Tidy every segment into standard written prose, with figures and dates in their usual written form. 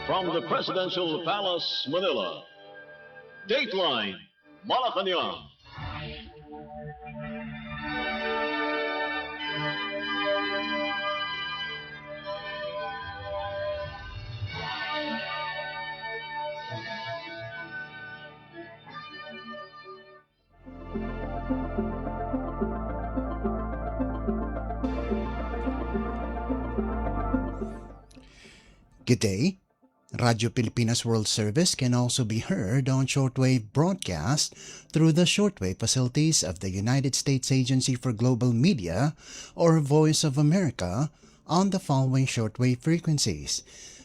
From the Presidential Palace, Manila, Dateline Malacañang. Good day. Radio Pilipinas World Service can also be heard on shortwave broadcast through the shortwave facilities of the United States Agency for Global Media or Voice of America on the following shortwave frequencies: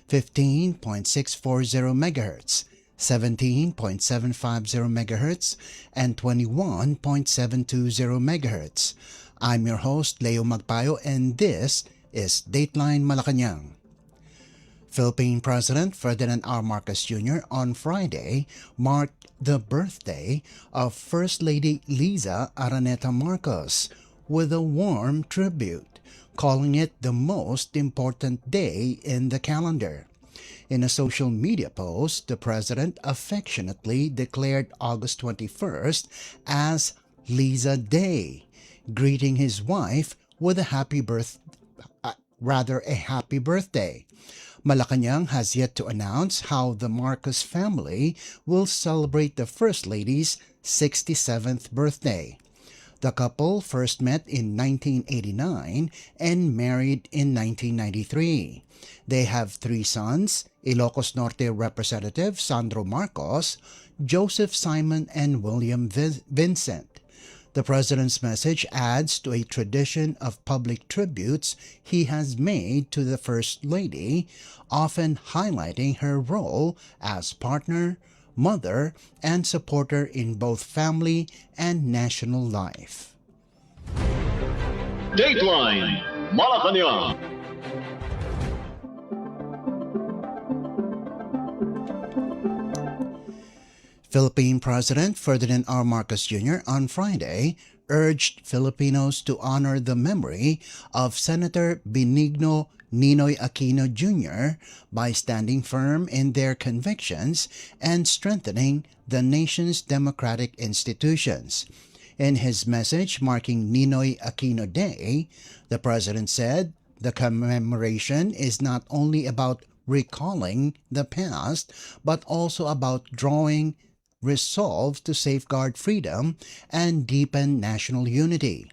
15.640 MHz, 17.750 MHz, and 21.720 MHz. I'm your host, Leo Magpayo, and this is Dateline Malacañang. Philippine President Ferdinand R. Marcos Jr. on Friday marked the birthday of First Lady Liza Araneta Marcos with a warm tribute, calling it the most important day in the calendar. In a social media post, the president affectionately declared August 21st as Liza Day, greeting his wife with a happy birthday. Malacañang has yet to announce how the Marcos family will celebrate the First Lady's 67th birthday. The couple first met in 1989 and married in 1993. They have three sons: Ilocos Norte Representative Sandro Marcos, Joseph Simon, and William Vincent. The president's message adds to a tradition of public tributes he has made to the First Lady, often highlighting her role as partner, mother, and supporter in both family and national life. Dateline Malacañang. Philippine President Ferdinand R. Marcos Jr. on Friday urged Filipinos to honor the memory of Senator Benigno Ninoy Aquino Jr. by standing firm in their convictions and strengthening the nation's democratic institutions. In his message marking Ninoy Aquino Day, the president said the commemoration is not only about recalling the past, but also about drawing resolve to safeguard freedom and deepen national unity.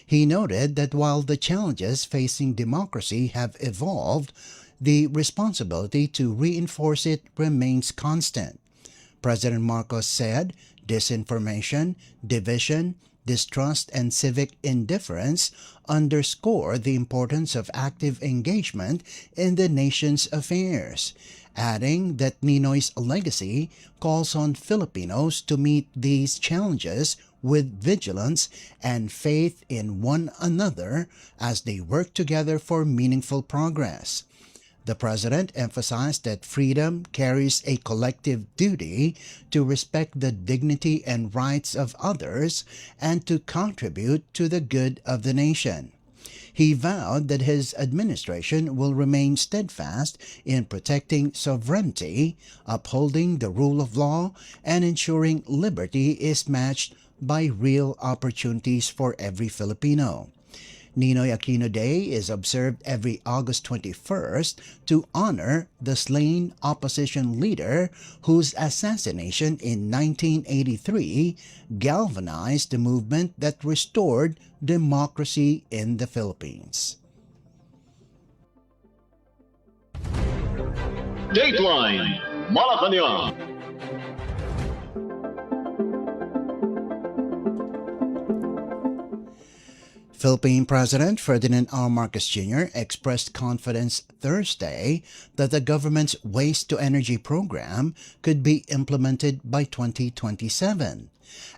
He noted that while the challenges facing democracy have evolved, the responsibility to reinforce it remains constant. President Marcos said disinformation, division, distrust, and civic indifference underscore the importance of active engagement in the nation's affairs, adding that Ninoy's legacy calls on Filipinos to meet these challenges with vigilance and faith in one another as they work together for meaningful progress. The president emphasized that freedom carries a collective duty to respect the dignity and rights of others and to contribute to the good of the nation. He vowed that his administration will remain steadfast in protecting sovereignty, upholding the rule of law, and ensuring liberty is matched by real opportunities for every Filipino. Ninoy Aquino Day is observed every August 21st to honor the slain opposition leader whose assassination in 1983 galvanized the movement that restored democracy in the Philippines. Dateline Malacañang. Philippine President Ferdinand R. Marcos Jr. expressed confidence Thursday that the government's waste-to-energy program could be implemented by 2027,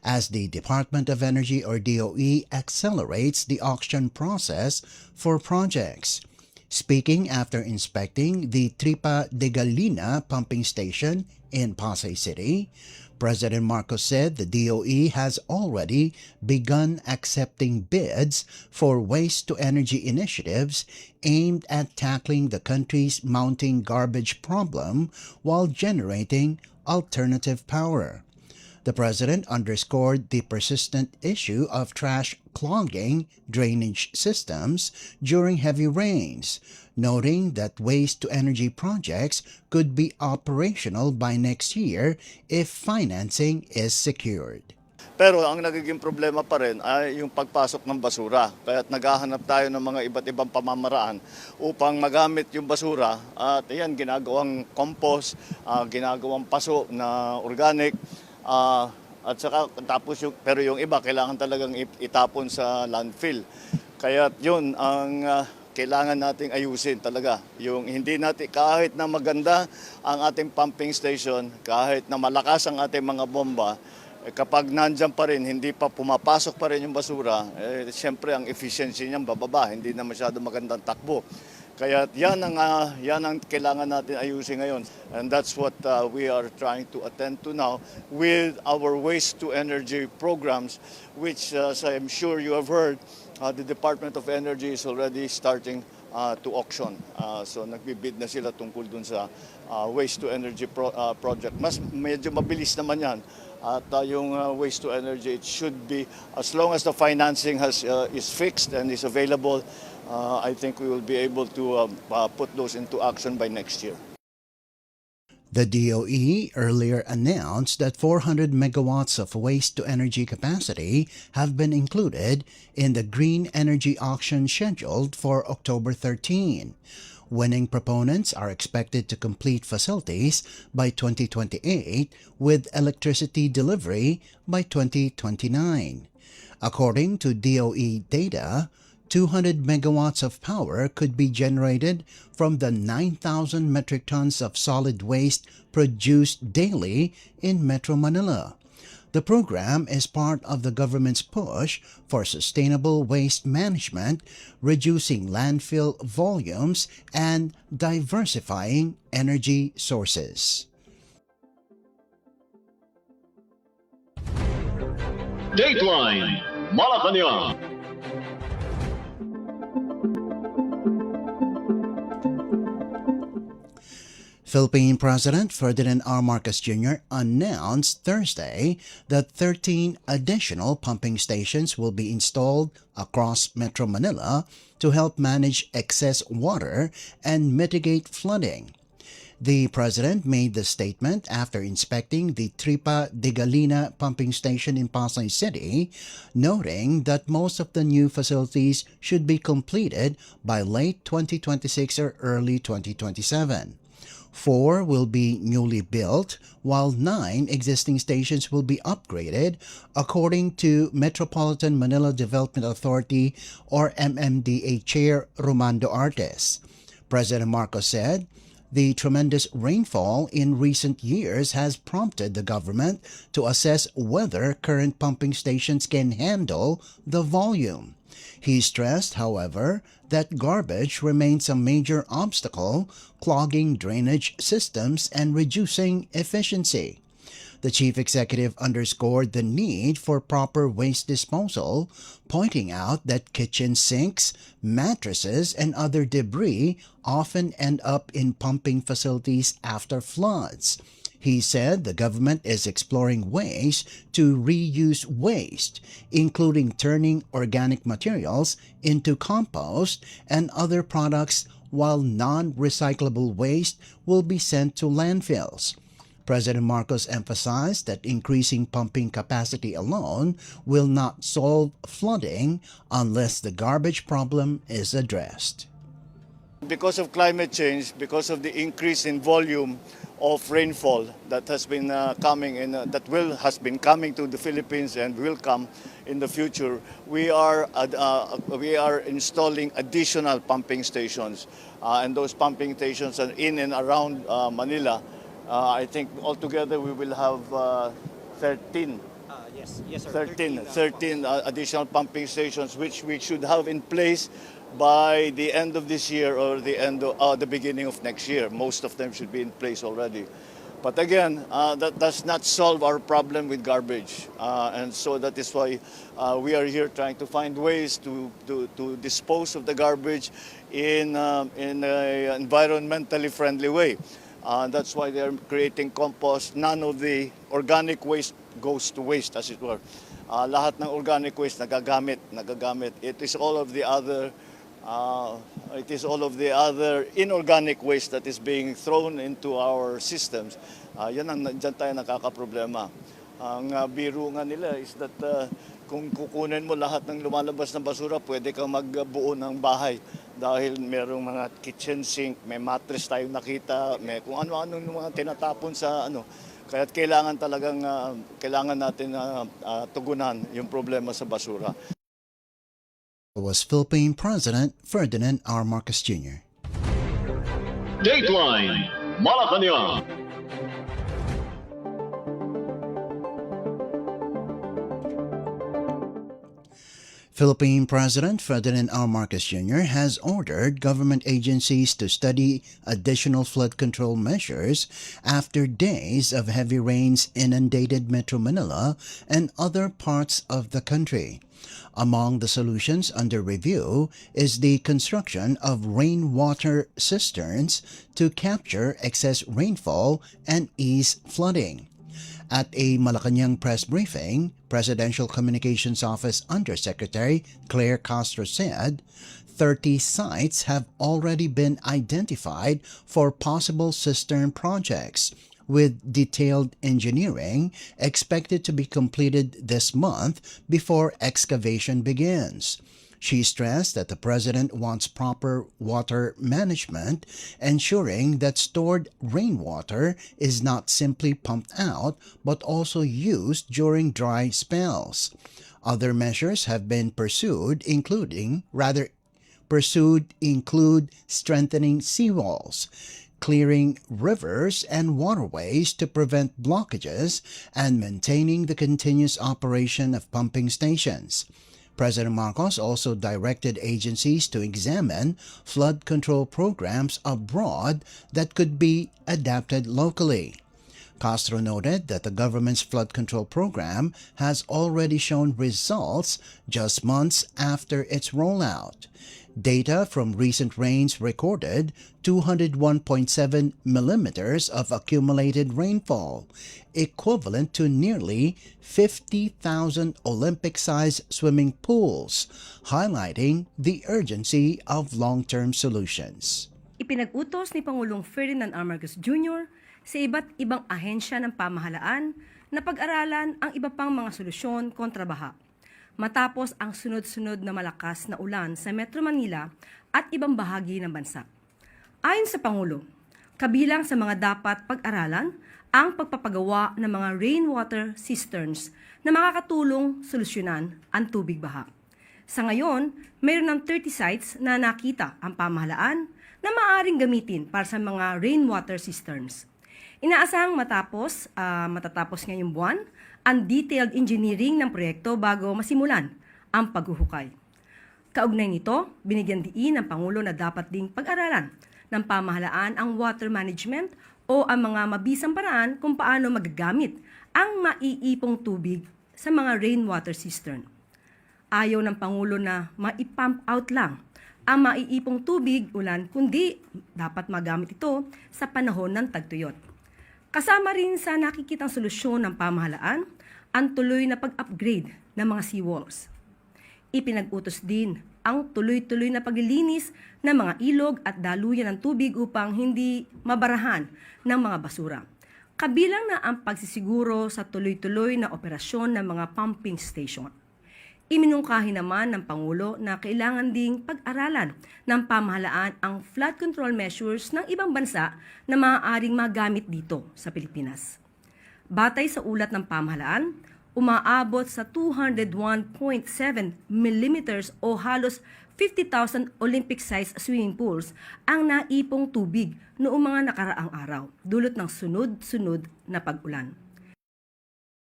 as the Department of Energy or DOE accelerates the auction process for projects. Speaking after inspecting the Tripa de Galina pumping station in Pasay City, President Marcos said the DOE has already begun accepting bids for waste-to-energy initiatives aimed at tackling the country's mounting garbage problem while generating alternative power. The president underscored the persistent issue of trash clogging drainage systems during heavy rains, noting that waste-to-energy projects could be operational by next year if financing is secured. Pero ang nagiging problema pa rin ay yung pagpasok ng basura. Kaya't naghahanap tayo ng mga iba't ibang pamamaraan upang magamit yung basura at yan, ginagawang compost, ginagawang paso na organic, at saka tapos pero yung iba kailangan talagang itapon sa landfill. Kaya yun ang kailangan nating ayusin talaga. Yung hindi natin, kahit na maganda ang ating pumping station, kahit na malakas ang ating mga bomba, kapag nandyan pa rin, hindi pa pumapasok pa rin yung basura, siyempre ang efficiency niyan bababa, hindi na masyado magandang takbo. Kaya yan ang kailangan natin ayusin ngayon. And that's what we are trying to attend to now with our waste-to-energy programs, which as I'm sure you have heard, the Department of Energy is already starting to auction. So nagbibid na sila tungkol dun sa waste-to-energy project. Medyo mabilis naman yan. At yung waste-to-energy, it should be, as long as the financing is fixed and is available, I think we will be able to put those into action by next year. The DOE earlier announced that 400 megawatts of waste-to-energy capacity have been included in the green energy auction scheduled for October 13. Winning proponents are expected to complete facilities by 2028 with electricity delivery by 2029. According to DOE data, 200 megawatts of power could be generated from the 9,000 metric tons of solid waste produced daily in Metro Manila. The program is part of the government's push for sustainable waste management, reducing landfill volumes, and diversifying energy sources. Dateline Malacañang. Philippine President Ferdinand R. Marcos Jr. announced Thursday that 13 additional pumping stations will be installed across Metro Manila to help manage excess water and mitigate flooding. The president made the statement after inspecting the Tripa de Galina pumping station in Pasay City, noting that most of the new facilities should be completed by late 2026 or early 2027. 4 will be newly built, while 9 existing stations will be upgraded, according to Metropolitan Manila Development Authority or MMDA Chair Romando Artes. President Marcos said, "The tremendous rainfall in recent years has prompted the government to assess whether current pumping stations can handle the volume." He stressed, however, that garbage remains a major obstacle, clogging drainage systems and reducing efficiency. The chief executive underscored the need for proper waste disposal, pointing out that kitchen sinks, mattresses, and other debris often end up in pumping facilities after floods. He said the government is exploring ways to reuse waste, including turning organic materials into compost and other products, while non-recyclable waste will be sent to landfills. President Marcos emphasized that increasing pumping capacity alone will not solve flooding unless the garbage problem is addressed. Because of climate change, because of the increase in volume of rainfall that has been has been coming to the Philippines and will come in the future, we are installing additional pumping stations, and those pumping stations are in and around Manila. I think altogether we will have 13. Yes, sir. 13 additional pumping stations, which we should have in place by the end of this year or the beginning of next year. Most of them should be in place already. But again, that does not solve our problem with garbage. And so that is why we are here trying to find ways to dispose of the garbage in an environmentally friendly way. That's why they're creating compost. None of the organic waste goes to waste, as it were. Lahat ng organic waste nagagamit. It is all of the other inorganic waste that is being thrown into our systems. Dyan tayo nakakaproblema. Ang biro nga nila is that kung kukunin mo lahat ng lumalabas na basura, pwede kang magbuo ng bahay. Dahil merong mga kitchen sink, may mattress tayong nakita, may kung ano-ano mga tinatapon sa ano. Kaya kailangan natin tugunan yung problema sa basura. Was Philippine President Ferdinand R. Marcos Jr. Dateline Malacañang. Philippine President Ferdinand R. Marcos Jr. has ordered government agencies to study additional flood control measures after days of heavy rains inundated Metro Manila and other parts of the country. Among the solutions under review is the construction of rainwater cisterns to capture excess rainfall and ease flooding. At a Malacañang press briefing, Presidential Communications Office Undersecretary Claire Castro said 30 sites have already been identified for possible cistern projects, with detailed engineering expected to be completed this month before excavation begins. She stressed that the President wants proper water management, ensuring that stored rainwater is not simply pumped out but also used during dry spells. Other measures have been pursued include strengthening seawalls, clearing rivers and waterways to prevent blockages, and maintaining the continuous operation of pumping stations. President Marcos also directed agencies to examine flood control programs abroad that could be adapted locally. Castro noted that the government's flood control program has already shown results just months after its rollout. Data from recent rains recorded 201.7 millimeters of accumulated rainfall, equivalent to nearly 50,000 Olympic-sized swimming pools, highlighting the urgency of long-term solutions. Ipinag-utos ni Pangulong Ferdinand R. Marcos Jr. sa iba't ibang ahensya ng pamahalaan na pag-aralan ang iba pang mga solusyon kontra baha, matapos ang sunod-sunod na malakas na ulan sa Metro Manila at ibang bahagi ng bansa. Ayon sa Pangulo, kabilang sa mga dapat pag-aralan ang pagpapagawa ng mga rainwater cisterns na makakatulong solusyonan ang tubig baha. Sa ngayon, mayroon ng 30 sites na nakita ang pamahalaan na maaaring gamitin para sa mga rainwater cisterns. Inaasahang matatapos ngayong buwan ang detailed engineering ng proyekto bago masimulan ang paghuhukay. Kaugnay nito, binigyan diin ng Pangulo na dapat ding pag-aralan ng pamahalaan ang water management o ang mga mabisang paraan kung paano magagamit ang maiipong tubig sa mga rainwater cistern. Ayaw ng Pangulo na maipump out lang ang maiipong tubig ulan, kundi dapat magamit ito sa panahon ng tagtuyot. Kasama rin sa nakikitang solusyon ng pamahalaan ang tuloy na pag-upgrade ng mga seawalls. Ipinag-utos din ang tuloy-tuloy na paglilinis ng mga ilog at daluyan ng tubig upang hindi mabarahan ng mga basura. Kabilang na ang pagsisiguro sa tuloy-tuloy na operasyon ng mga pumping station. Iminungkahi naman ng Pangulo na kailangan ding pag-aralan ng pamahalaan ang flood control measures ng ibang bansa na maaaring magamit dito sa Pilipinas. Batay sa ulat ng pamahalaan, umaabot sa 201.7 millimeters o halos 50,000 Olympic-sized swimming pools ang naipong tubig noong mga nakaraang araw, dulot ng sunod-sunod na pag-ulan.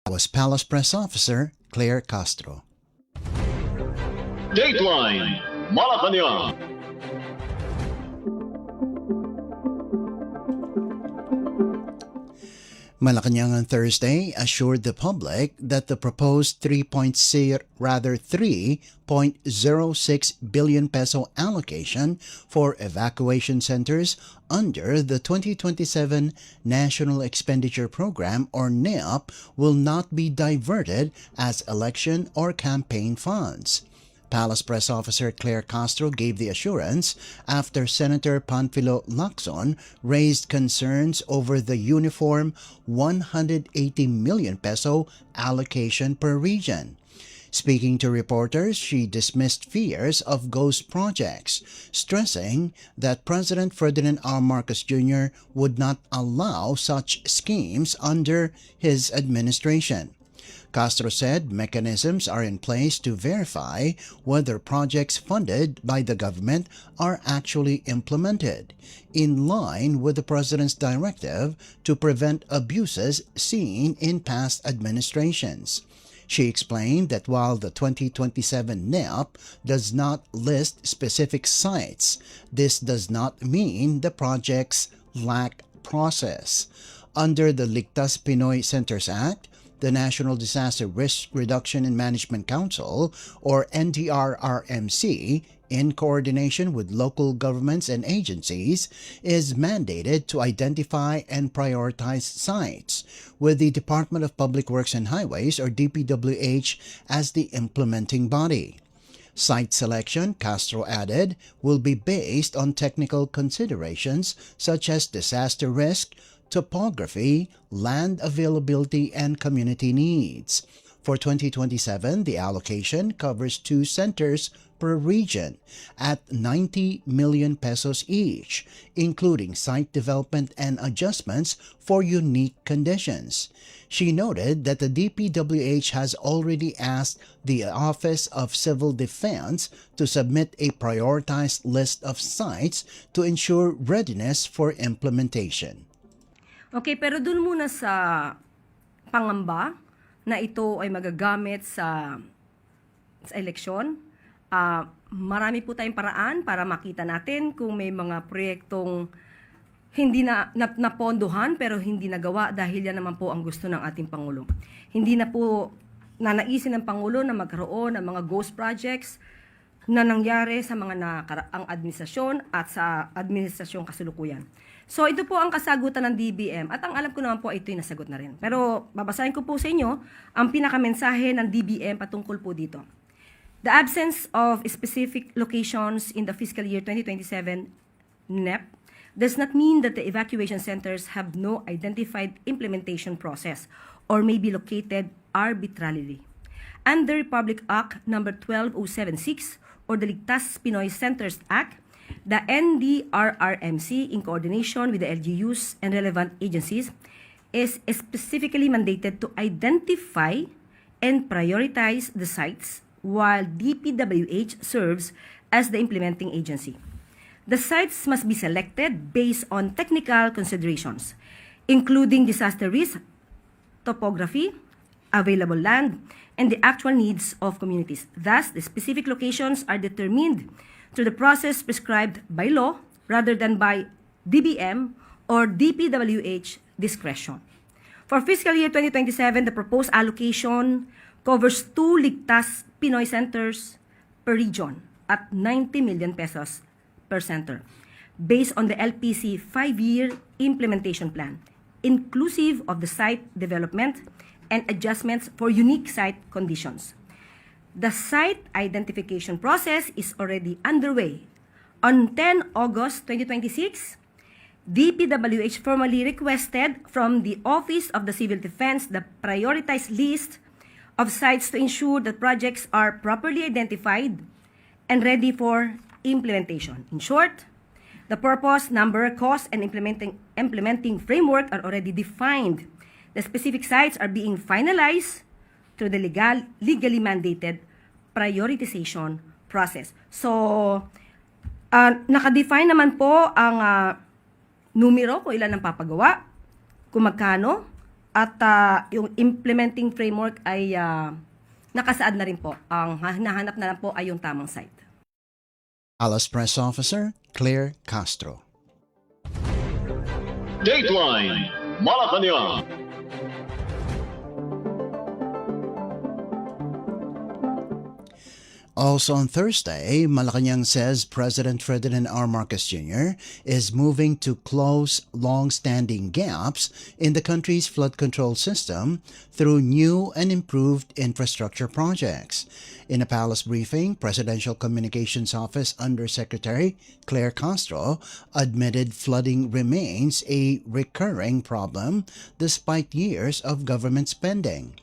Was Palace Press Officer Claire Castro. Dateline Malacañang. Malacañang on Thursday assured the public that the proposed 3.06 billion peso allocation for evacuation centers under the 2027 National Expenditure Program or NEP will not be diverted as election or campaign funds. Palace Press Officer Claire Castro gave the assurance after Senator Panfilo Lacson raised concerns over the uniform 180 million peso allocation per region. Speaking to reporters, she dismissed fears of ghost projects, stressing that President Ferdinand R. Marcos Jr. would not allow such schemes under his administration. Castro said mechanisms are in place to verify whether projects funded by the government are actually implemented, in line with the President's directive to prevent abuses seen in past administrations. She explained that while the 2027 NEP does not list specific sites, this does not mean the projects lack process. Under the Ligtas Pinoy Centers Act, the National Disaster Risk Reduction and Management Council, or NDRRMC, in coordination with local governments and agencies, is mandated to identify and prioritize sites, with the Department of Public Works and Highways, or DPWH, as the implementing body. Site selection, Castro added, will be based on technical considerations such as disaster risk, topography, land availability, and community needs. For 2027, the allocation covers 2 centers per region at 90 million pesos each, including site development and adjustments for unique conditions. She noted that the DPWH has already asked the Office of Civil Defense to submit a prioritized list of sites to ensure readiness for implementation. Okay, pero dun muna sa pangamba na ito ay magagamit sa eleksyon. Marami po tayong paraan para makita natin kung may mga proyektong hindi na napondohan pero hindi nagawa dahil yan naman po ang gusto ng ating Pangulo. Hindi na po nanaisin ng Pangulo na magkaroon ng mga ghost projects na nangyari sa mga nakaraang administrasyon at sa administrasyong kasalukuyan. So ito po ang kasagutan ng DBM at ang alam ko naman po ito'y nasagot na rin. Pero babasahin ko po sa inyo ang pinakamensahe ng DBM patungkol po dito. The absence of specific locations in the fiscal year 2027 NEP does not mean that the evacuation centers have no identified implementation process or may be located arbitrarily. Under Republic Act No. 12076 or the Ligtas Pinoy Centers Act, the NDRRMC, in coordination with the LGUs and relevant agencies, is specifically mandated to identify and prioritize the sites while DPWH serves as the implementing agency. The sites must be selected based on technical considerations, including disaster risk, topography, available land, and the actual needs of communities. Thus, the specific locations are determined through the process prescribed by law rather than by DBM or DPWH discretion. For fiscal year 2027, the proposed allocation covers 2 Ligtas Pinoy centers per region at 90 million pesos per center based on the LPC 5-year implementation plan, inclusive of the site development and adjustments for unique site conditions. The site identification process is already underway. On 10 August 2026, DPWH formally requested from the Office of the Civil Defense the prioritized list of sites to ensure that projects are properly identified and ready for implementation. In short, the purpose, number, cost, and implementing framework are already defined. The specific sites are being finalized through the legally mandated prioritization process. So, nakadefine naman po ang numero kung ilan ang papagawa, kung magkano, at yung implementing framework ay nakasaad na rin po. Ang hinahanap na lang po ay yung tamang site. Palace Press Officer Claire Castro. Dateline Malacañang. Also on Thursday, Malacañang says President Ferdinand R. Marcos Jr. is moving to close long-standing gaps in the country's flood control system through new and improved infrastructure projects. In a palace briefing, Presidential Communications Office Undersecretary Claire Castro admitted flooding remains a recurring problem despite years of government spending.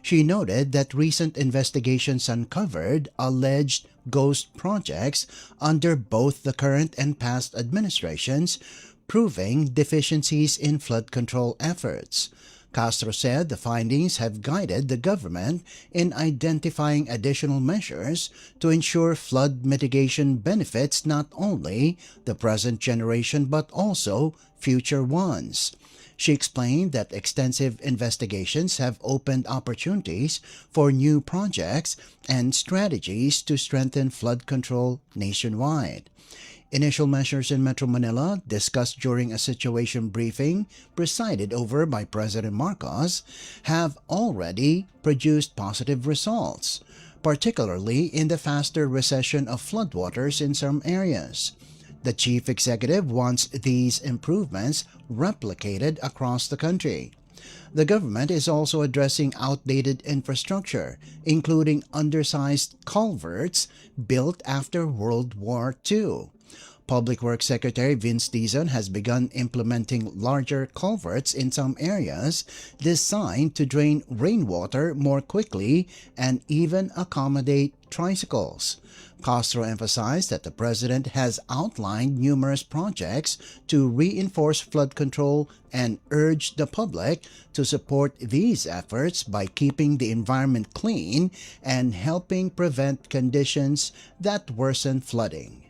She noted that recent investigations uncovered alleged ghost projects under both the current and past administrations, proving deficiencies in flood control efforts. Castro said the findings have guided the government in identifying additional measures to ensure flood mitigation benefits not only the present generation but also future ones. She explained that extensive investigations have opened opportunities for new projects and strategies to strengthen flood control nationwide. Initial measures in Metro Manila, discussed during a situation briefing presided over by President Marcos, have already produced positive results, particularly in the faster recession of floodwaters in some areas. The chief executive wants these improvements replicated across the country. The government is also addressing outdated infrastructure, including undersized culverts built after World War II. Public Works Secretary Vince Dizon has begun implementing larger culverts in some areas designed to drain rainwater more quickly and even accommodate tricycles. Castro emphasized that the president has outlined numerous projects to reinforce flood control and urged the public to support these efforts by keeping the environment clean and helping prevent conditions that worsen flooding.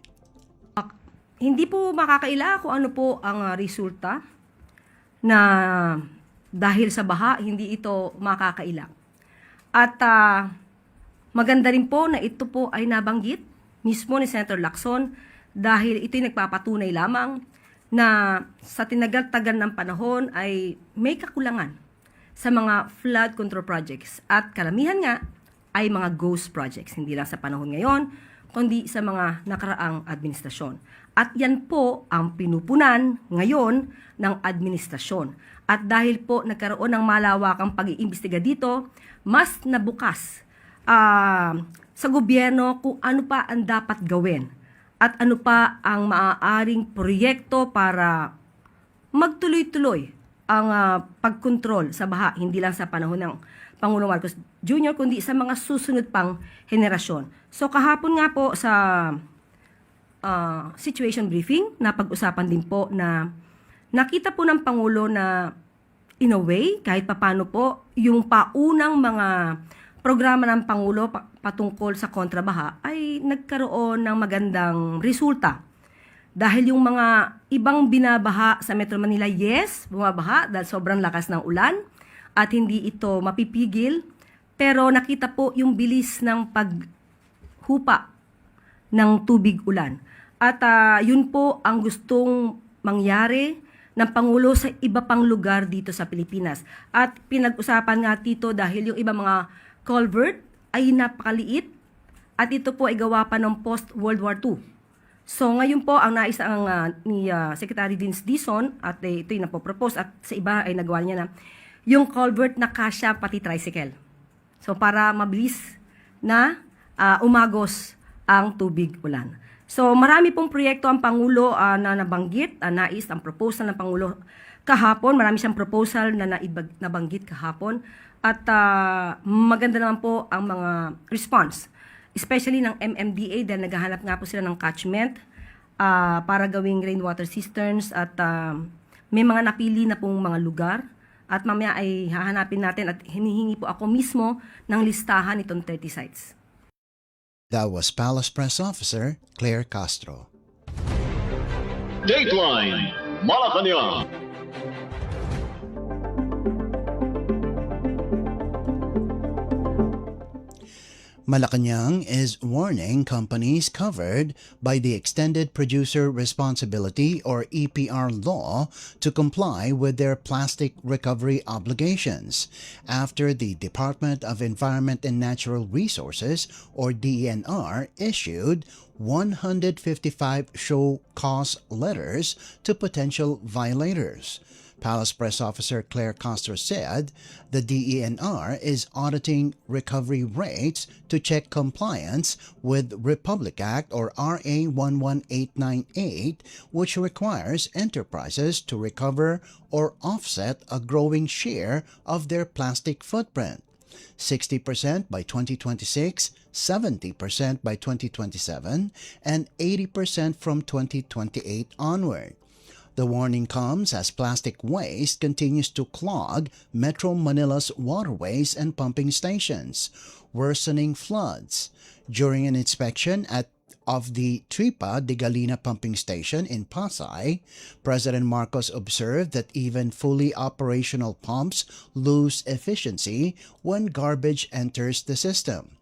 Hindi po makakaila kung ano po ang resulta na dahil sa baha, hindi ito makakaila. At maganda rin po na ito po ay nabanggit mismo ni Senator Lacson dahil ito'y nagpapatunay lamang na sa tinagal-tagal ng panahon ay may kakulangan sa mga flood control projects at karamihan nga ay mga ghost projects, hindi lang sa panahon ngayon, kundi sa mga nakaraang administrasyon. At yan po ang pinupunan ngayon ng administrasyon. At dahil po nagkaroon ng malawakang pag-iimbestiga dito, mas nabukas sa gobyerno kung ano pa ang dapat gawin at ano pa ang maaaring proyekto para magtuloy-tuloy ang pagkontrol sa baha, hindi lang sa panahon ng Pangulong Marcos Jr., kundi sa mga susunod pang henerasyon. So kahapon nga po sa situation briefing, napag-usapan din po na nakita po ng Pangulo na in a way, kahit papano po, yung paunang mga programa ng Pangulo patungkol sa kontrabaha ay nagkaroon ng magandang resulta. Dahil yung mga ibang binabaha sa Metro Manila, yes, bumabaha dahil sobrang lakas ng ulan at hindi ito mapipigil. Pero nakita po yung bilis ng paghupa ng tubig ulan. At yun po ang gustong mangyari ng Pangulo sa iba pang lugar dito sa Pilipinas. At pinag-usapan nga dito dahil yung ibang mga culvert ay napakaliit at ito po ay gawa pa ng post-World War II. So ngayon po ang nais ni Secretary Vince Dizon at ito'y napopropose at sa iba ay nagawa niya na yung culvert na kasya pati tricycle. So para mabilis na umagos ang tubig ulan. So marami pong proyekto ang Pangulo na nabanggit, nais ang proposal ng Pangulo kahapon. Marami siyang proposal na nabanggit kahapon at maganda naman po ang mga response. Especially ng MMDA dahil naghahanap nga po sila ng catchment para gawing rainwater cisterns at may mga napili na pong mga lugar. At mamaya ay hahanapin natin at hinihingi po ako mismo ng listahan itong 30 sites. That was Palace Press Officer Claire Castro. Dateline Malacañang. Malacañang is warning companies covered by the Extended Producer Responsibility or EPR law to comply with their plastic recovery obligations after the Department of Environment and Natural Resources or DENR issued 155 show cause letters to potential violators. Palace Press Officer Claire Castro said the DENR is auditing recovery rates to check compliance with Republic Act or RA 11898, which requires enterprises to recover or offset a growing share of their plastic footprint. 60% by 2026, 70% by 2027, and 80% from 2028 onward. The warning comes as plastic waste continues to clog Metro Manila's waterways and pumping stations, worsening floods. During an inspection of the Tripa de Galina pumping station in Pasay, President Marcos observed that even fully operational pumps lose efficiency when garbage enters the system.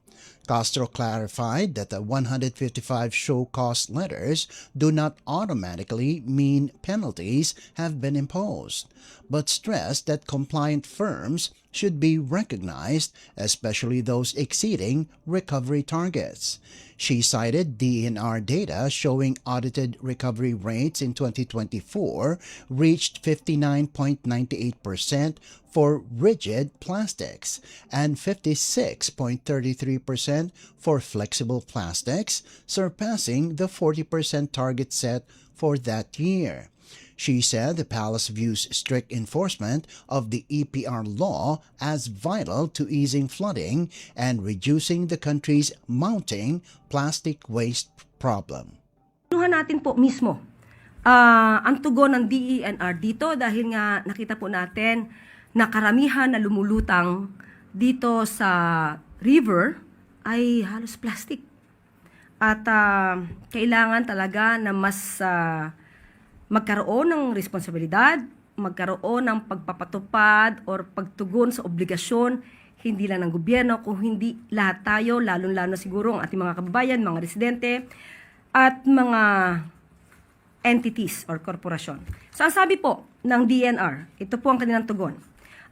Castro clarified that the 155 show cause letters do not automatically mean penalties have been imposed, but stressed that compliant firms should be recognized, especially those exceeding recovery targets. She cited DENR data showing audited recovery rates in 2024 reached 59.98% for rigid plastics and 56.33% for flexible plastics, surpassing the 40% target set for that year. She said the palace views strict enforcement of the EPR law as vital to easing flooding and reducing the country's mounting plastic waste problem. Tuhan natin po mismo ang tugon ng DENR dito dahil nga nakita po natin na karamihan na lumulutang dito sa river ay halos plastic. At kailangan talaga na mas magkaroon ng responsibilidad, magkaroon ng pagpapatupad or pagtugon sa obligasyon, hindi lang ng gobyerno, kung hindi lahat tayo, lalong-lalo siguro ang ating mga kababayan, mga residente, at mga entities or korporasyon. So ang sabi po ng DENR, ito po ang kanilang tugon.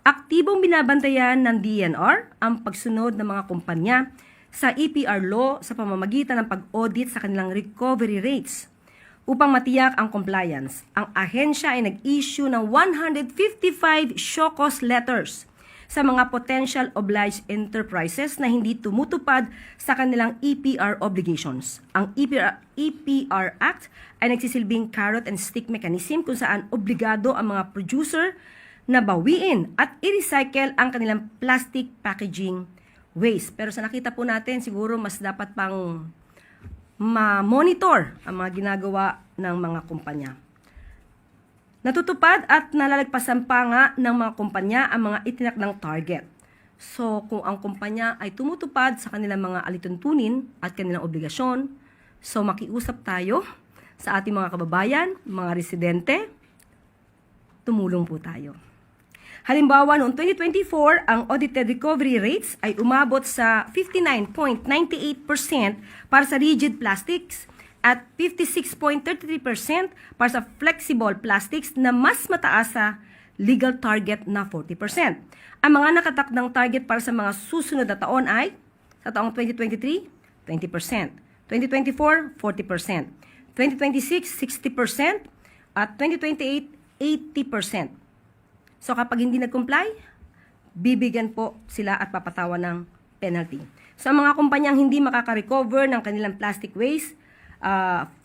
Aktibong binabantayan ng DENR ang pagsunod ng mga kumpanya sa EPR law sa pamamagitan ng pag-audit sa kanilang recovery rates. Upang matiyak ang compliance, ang ahensya ay nag-issue ng 155 show cause letters sa mga potential obliged enterprises na hindi tumutupad sa kanilang EPR obligations. Ang EPR Act ay nagsisilbing carrot and stick mechanism kung saan obligado ang mga producer na bawiin at i-recycle ang kanilang plastic packaging waste. Pero sa nakita po natin, siguro mas dapat pang ma-monitor ang mga ginagawa ng mga kumpanya. Natutupad at nalalagpasan pa nga ng mga kumpanya ang mga itinakdang target. So, kung ang kumpanya ay tumutupad sa kanilang mga alituntunin at kanilang obligasyon, so makiusap tayo sa ating mga kababayan, mga residente, tumulong po tayo. Halimbawa, noong 2024, ang audited recovery rates ay umabot sa 59.98% para sa rigid plastics at 56.33% para sa flexible plastics na mas mataas sa legal target na 40%. Ang mga nakatakdang target para sa mga susunod na taon ay sa taong 2023, 20%, 2024, 40%, 2026, 60%, at 2028, 80%. So kapag hindi nag-comply, bibigyan po sila at papatawan ng penalty. So ang mga kumpanyang hindi makaka-recover ng kanilang plastic waste,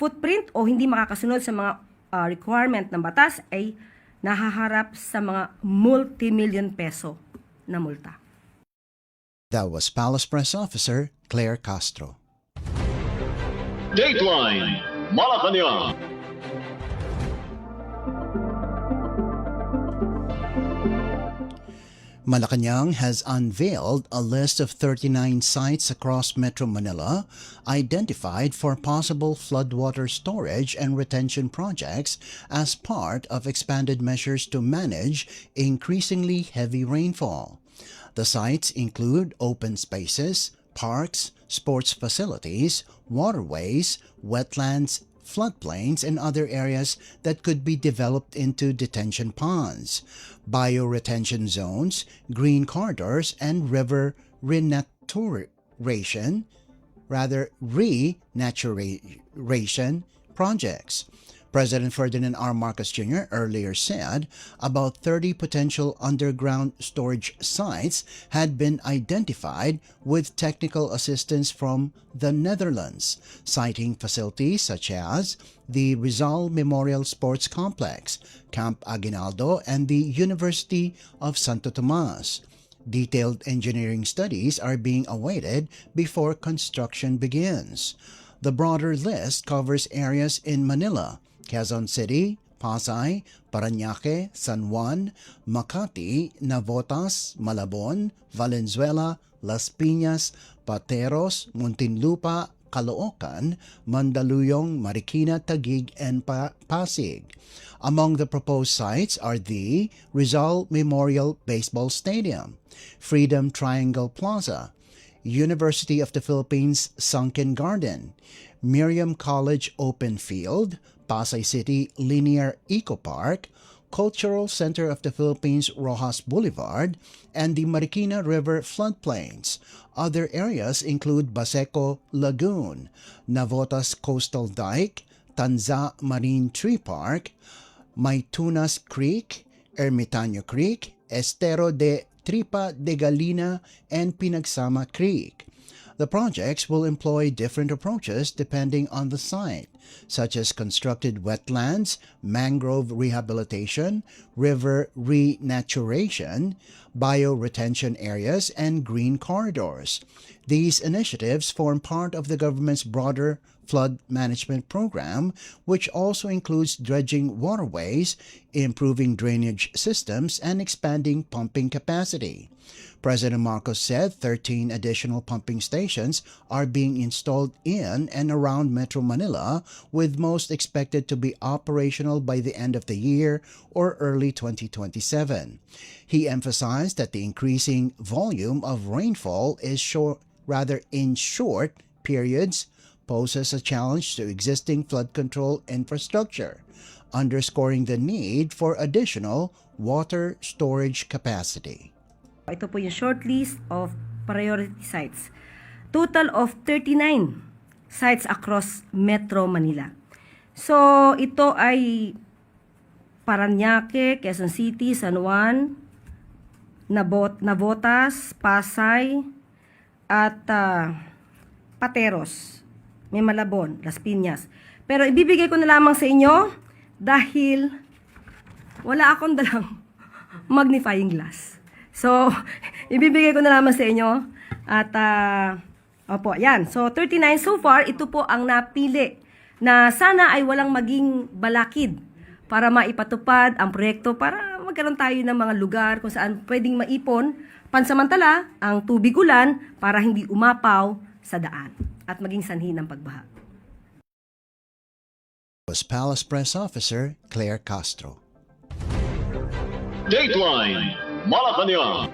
footprint o hindi makakasunod sa mga requirement ng batas ay nahaharap sa mga multi-million peso na multa. That was Palace Press Officer Claire Castro. Dateline Malacañang. Malacañang has unveiled a list of 39 sites across Metro Manila identified for possible floodwater storage and retention projects as part of expanded measures to manage increasingly heavy rainfall. The sites include open spaces, parks, sports facilities, waterways, wetlands, floodplains, and other areas that could be developed into detention ponds, bioretention zones, green corridors, and river renaturation projects. President Ferdinand R. Marcos Jr. earlier said about 30 potential underground storage sites had been identified with technical assistance from the Netherlands, citing facilities such as the Rizal Memorial Sports Complex, Camp Aguinaldo, and the University of Santo Tomas. Detailed engineering studies are being awaited before construction begins. The broader list covers areas in Manila, Quezon City, Pasay, Parañaque, San Juan, Makati, Navotas, Malabon, Valenzuela, Las Piñas, Pateros, Muntinlupa, Caloocan, Mandaluyong, Marikina, Taguig, and Pasig. Among the proposed sites are the Rizal Memorial Baseball Stadium, Freedom Triangle Plaza, University of the Philippines Sunken Garden, Miriam College Open Field, Pasay City Linear Eco Park, Cultural Center of the Philippines Rojas Boulevard, and the Marikina River floodplains. Other areas include Baseco Lagoon, Navotas Coastal Dike, Tanza Marine Tree Park, Maytunas Creek, Ermitaño Creek, Estero de Tripa de Galina, and Pinagsama Creek. The projects will employ different approaches depending on the site, such as constructed wetlands, mangrove rehabilitation, river renaturation, bioretention areas, and green corridors. These initiatives form part of the government's broader flood management program, which also includes dredging waterways, improving drainage systems, and expanding pumping capacity. President Marcos said 13 additional pumping stations are being installed in and around Metro Manila, with most expected to be operational by the end of the year or early 2027. He emphasized that the increasing volume of rainfall in short periods poses a challenge to existing flood control infrastructure, underscoring the need for additional water storage capacity. Ito po yung short list of priority sites. Total of 39 sites across Metro Manila. So, ito ay Parañaque, Quezon City, San Juan, Navotas, Pasay, at Pateros, may Malabon, Las Piñas. Pero ibibigay ko na lamang sa inyo dahil wala akong dalang magnifying glass. So, ibibigay ko na lamang sa inyo at opo, yan. So, 39 so far, ito po ang napili na sana ay walang maging balakid para maipatupad ang proyekto para magkaroon tayo ng mga lugar kung saan pwedeng maipon pansamantala ang tubig ulan para hindi umapaw sa daan at maging sanhi ng pagbaha. Was Palace Press Officer Claire Castro. Dateline Malacañang.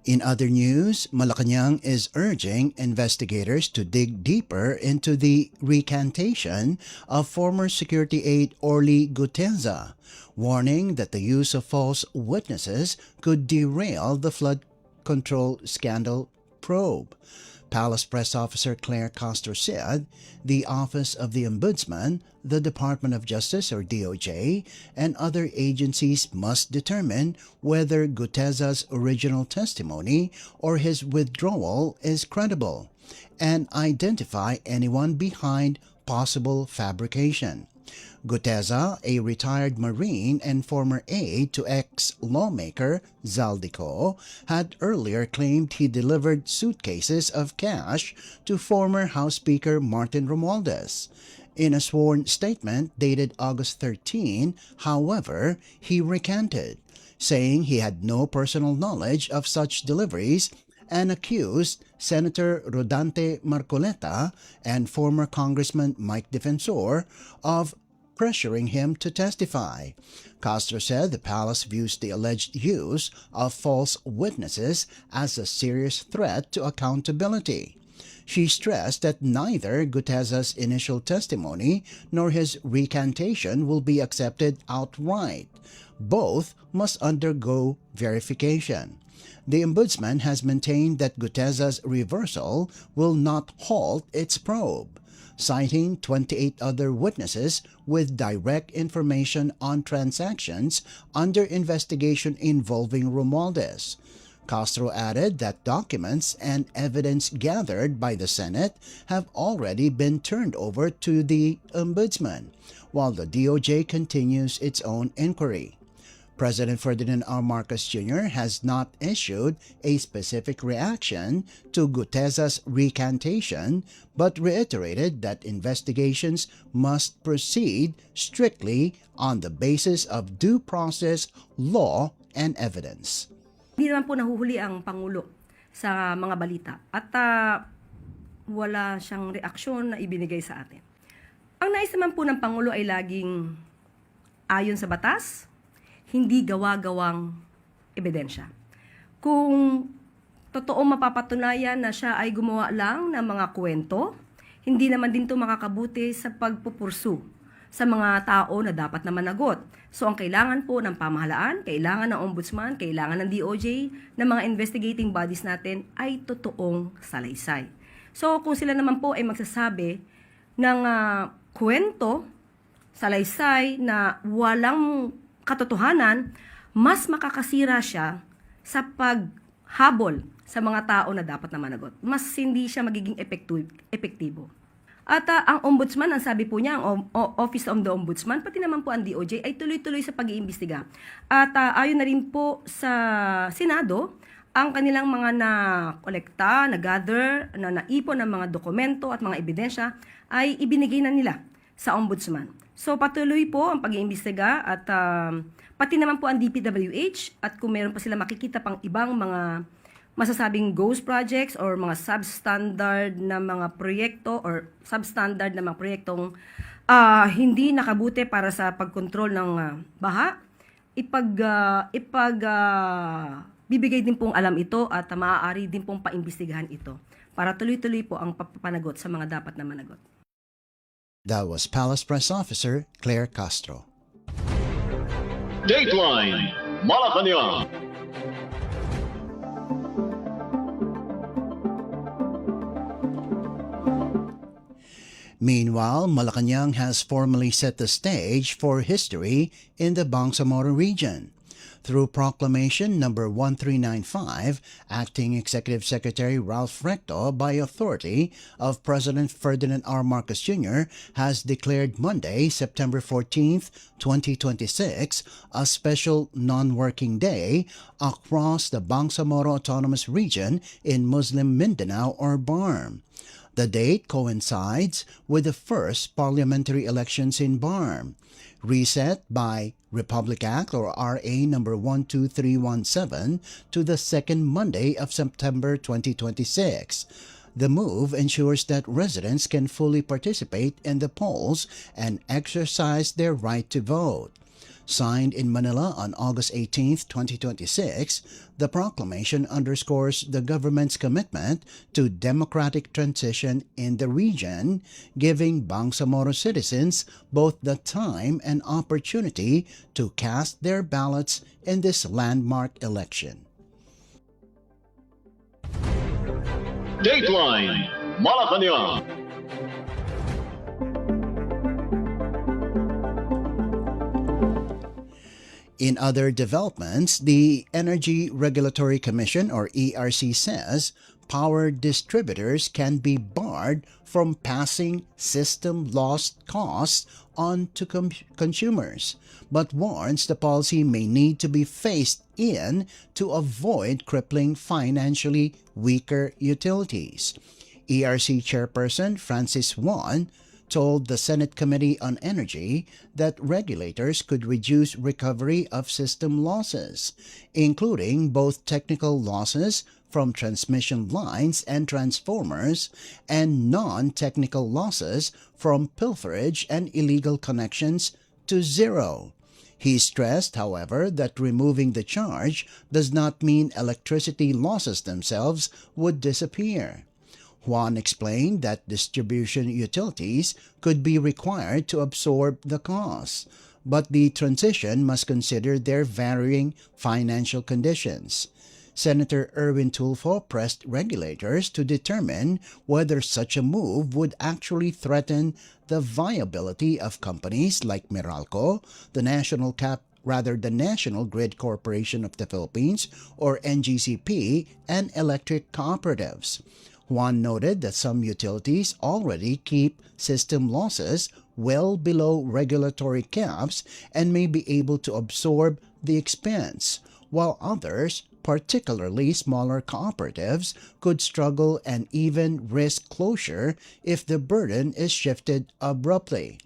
In other news, Malacañang is urging investigators to dig deeper into the recantation of former security aide Orly Guteza, warning that the use of false witnesses could derail the flood control scandal probe. Palace Press Officer Claire Castro said the Office of the Ombudsman, the Department of Justice or DOJ, and other agencies must determine whether Guteza's original testimony or his withdrawal is credible and identify anyone behind possible fabrication. Guteza, a retired Marine and former aide to ex-lawmaker Zaldico, had earlier claimed he delivered suitcases of cash to former House Speaker Martin Romualdez. In a sworn statement dated August 13, however, he recanted, saying he had no personal knowledge of such deliveries and accused Senator Rodante Marcoleta and former Congressman Mike Defensor of pressuring him to testify. Castro said the palace views the alleged use of false witnesses as a serious threat to accountability. She stressed that neither Guteza's initial testimony nor his recantation will be accepted outright. Both must undergo verification. The Ombudsman has maintained that Guteza's reversal will not halt its probe, citing 28 other witnesses with direct information on transactions under investigation involving Romualdez. Castro added that documents and evidence gathered by the Senate have already been turned over to the Ombudsman, while the DOJ continues its own inquiry. President Ferdinand R. Marcos Jr. has not issued a specific reaction to Guteza's recantation, but reiterated that investigations must proceed strictly on the basis of due process, law, and evidence. Hindi naman po nahuhuli ang Pangulo sa mga balita at wala siyang reaksyon na ibinigay sa atin. Ang nais naman po ng Pangulo ay laging ayon sa batas, hindi gawa-gawang ebidensya. Kung totoong mapapatunayan na siya ay gumawa lang ng mga kwento, hindi naman din ito makakabuti sa pagpupursu sa mga tao na dapat na managot. So ang kailangan po ng pamahalaan, kailangan ng ombudsman, kailangan ng DOJ, ng mga investigating bodies natin ay totoong salaysay. So kung sila naman po ay magsasabi ng kwento, salaysay na walang katotohanan, mas makakasira siya sa paghabol sa mga tao na dapat na managot. Mas hindi siya magiging epektibo. At ang ombudsman, ang sabi po niya, ang Office of the Ombudsman, pati naman po ang DOJ, ay tuloy-tuloy sa pag-iimbestiga. At ayon na rin po sa Senado, ang kanilang mga na-kolekta, na-gather, na naipon ng mga dokumento at mga ebidensya ay ibinigay na nila sa ombudsman. So patuloy po ang pag-iimbestiga at pati naman po ang DPWH at kung meron pa sila makikita pang ibang mga masasabing ghost projects or mga substandard na mga proyekto or substandard na mga proyektong hindi nakabuti para sa pagkontrol ng baha, bibigay din pong alam ito at maaari din pong paimbestigahan ito para tuloy-tuloy po ang papanagot sa mga dapat na managot. That was Palace Press Officer Claire Castro. Dateline Malacañang. Meanwhile, Malacañang has formally set the stage for history in the Bangsamoro region. Through Proclamation Number 1395, Acting Executive Secretary Ralph Recto, by authority of President Ferdinand R. Marcos Jr., has declared Monday, September 14, 2026, a special non-working day across the Bangsamoro Autonomous Region in Muslim Mindanao or BARM. The date coincides with the first parliamentary elections in BARM, reset by Republic Act or RA number 12317 to the second Monday of September 2026. The move ensures that residents can fully participate in the polls and exercise their right to vote. Signed in Manila on August 18, 2026, the proclamation underscores the government's commitment to democratic transition in the region, giving Bangsamoro citizens both the time and opportunity to cast their ballots in this landmark election. Dateline Malacañang. In other developments, the Energy Regulatory Commission or ERC says power distributors can be barred from passing system loss costs on to consumers, but warns the policy may need to be phased in to avoid crippling financially weaker utilities. ERC Chairperson Francis Juan told the Senate Committee on Energy that regulators could reduce recovery of system losses, including both technical losses from transmission lines and transformers and non-technical losses from pilferage and illegal connections to zero. He stressed, however, that removing the charge does not mean electricity losses themselves would disappear. Juan explained that distribution utilities could be required to absorb the costs, but the transition must consider their varying financial conditions. Senator Erwin Tulfo pressed regulators to determine whether such a move would actually threaten the viability of companies like Meralco, the National Grid Corporation of the Philippines, or NGCP, and electric cooperatives. Juan noted that some utilities already keep system losses well below regulatory caps and may be able to absorb the expense, while others, particularly smaller cooperatives, could struggle and even risk closure if the burden is shifted abruptly.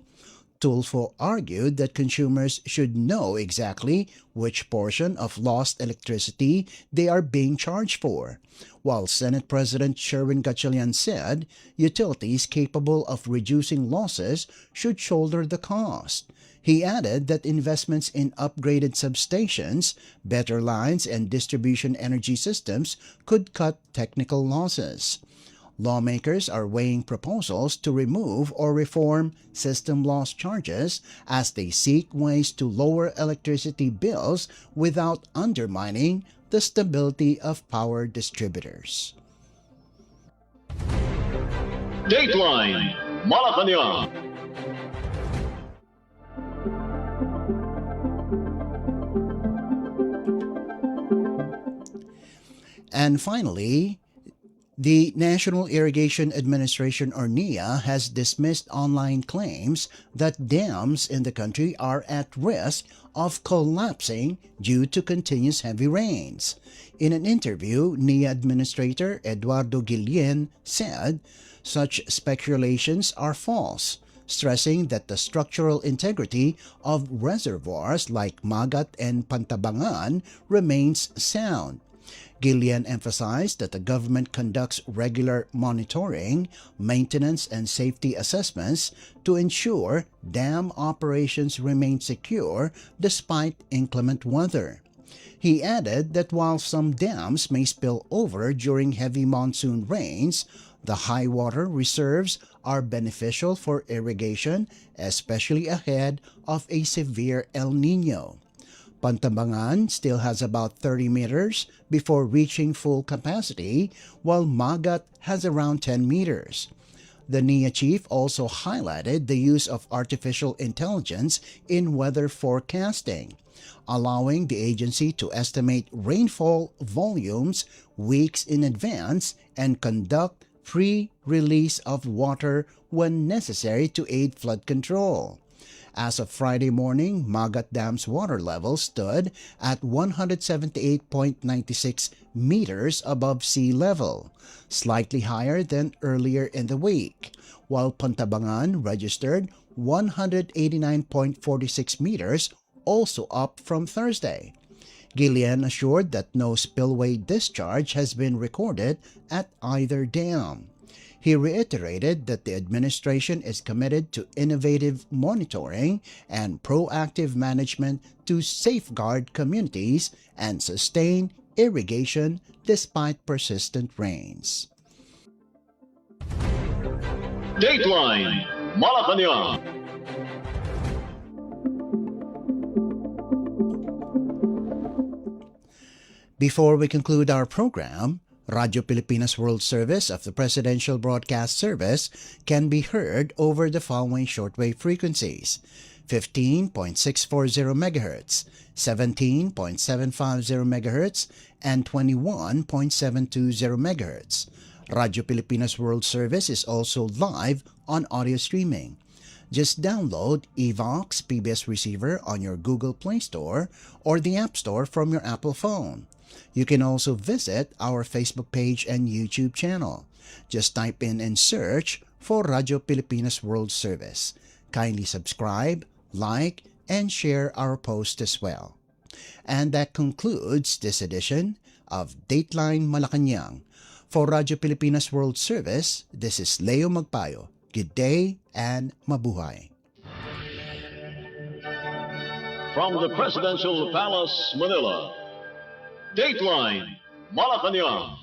Tulfo argued that consumers should know exactly which portion of lost electricity they are being charged for, while Senate President Sherwin Gatchalian said utilities capable of reducing losses should shoulder the cost. He added that investments in upgraded substations, better lines, and distribution energy systems could cut technical losses. Lawmakers are weighing proposals to remove or reform system loss charges as they seek ways to lower electricity bills without undermining the stability of power distributors. Dateline Malacañang. And finally, the National Irrigation Administration, or NIA, has dismissed online claims that dams in the country are at risk of collapsing due to continuous heavy rains. In an interview, NIA Administrator Eduardo Guillen said such speculations are false, stressing that the structural integrity of reservoirs like Magat and Pantabangan remains sound. Guillen emphasized that the government conducts regular monitoring, maintenance, and safety assessments to ensure dam operations remain secure despite inclement weather. He added that while some dams may spill over during heavy monsoon rains, the high water reserves are beneficial for irrigation, especially ahead of a severe El Nino. Pantabangan still has about 30 meters before reaching full capacity, while Magat has around 10 meters. The NIA chief also highlighted the use of artificial intelligence in weather forecasting, allowing the agency to estimate rainfall volumes weeks in advance and conduct pre-release of water when necessary to aid flood control. As of Friday morning, Magat Dam's water level stood at 178.96 meters above sea level, slightly higher than earlier in the week, while Pantabangan registered 189.46 meters, also up from Thursday. Guillen assured that no spillway discharge has been recorded at either dam. He reiterated that the administration is committed to innovative monitoring and proactive management to safeguard communities and sustain irrigation despite persistent rains. Dateline Malacañang. Before we conclude our program, Radio Pilipinas World Service of the Presidential Broadcast Service can be heard over the following shortwave frequencies: 15.640 MHz, 17.750 MHz, and 21.720 MHz. Radio Pilipinas World Service is also live on audio streaming. Just download Evox PBS Receiver on your Google Play Store or the App Store from your Apple phone. You can also visit our Facebook page and YouTube channel. Just type in and search for Radyo Pilipinas World Service. Kindly subscribe, like, and share our post as well. And that concludes this edition of Dateline Malacañang. For Radyo Pilipinas World Service, this is Leo Magpayo. Good day and mabuhay. From the Presidential Palace, Manila, Dateline Malacañang.